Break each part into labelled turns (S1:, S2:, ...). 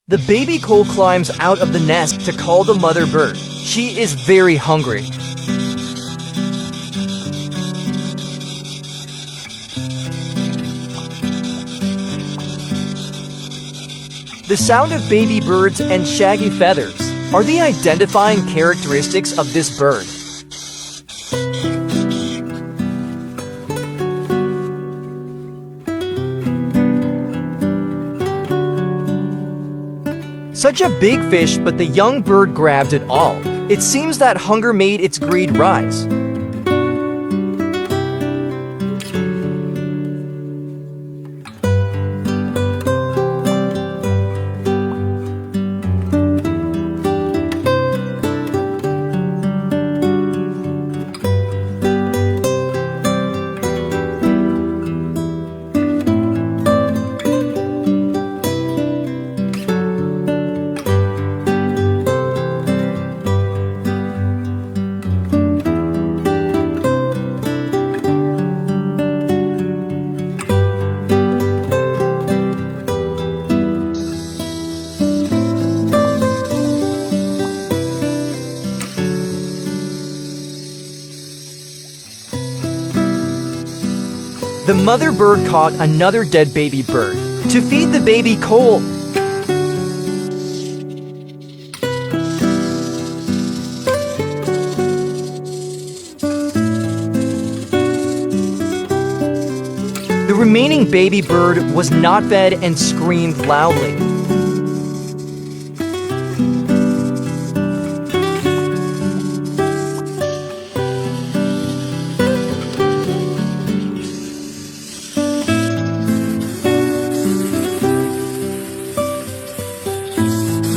S1: The baby coal climbs out of the nest to call the mother bird. She is very hungry. The sound of baby birds and shaggy feathers are the identifying characteristics of this bird. Such a big fish, but the young bird grabbed it all. It seems that hunger made its greed rise. The mother bird caught another dead baby bird to feed the baby coal. The remaining baby bird was not fed and screamed loudly.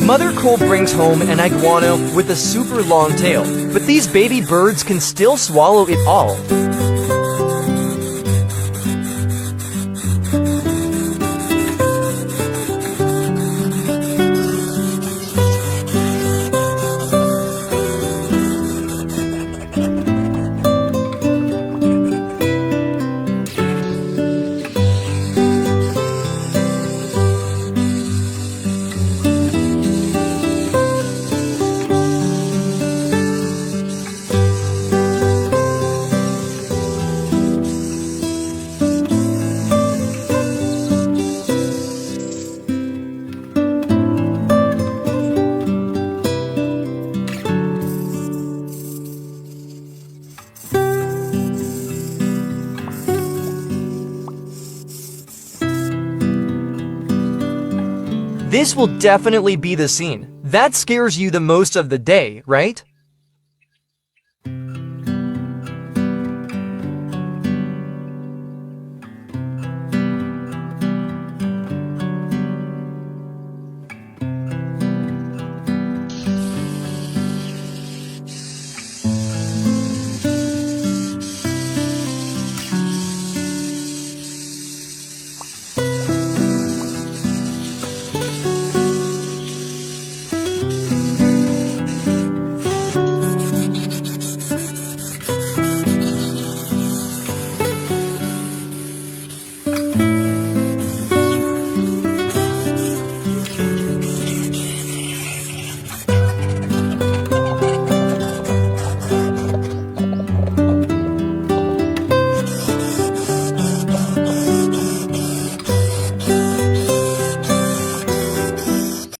S1: Mother coal brings home an iguana with a super long tail, but these baby birds can still swallow it all. This will definitely be the scene that scares you the most of the day, right?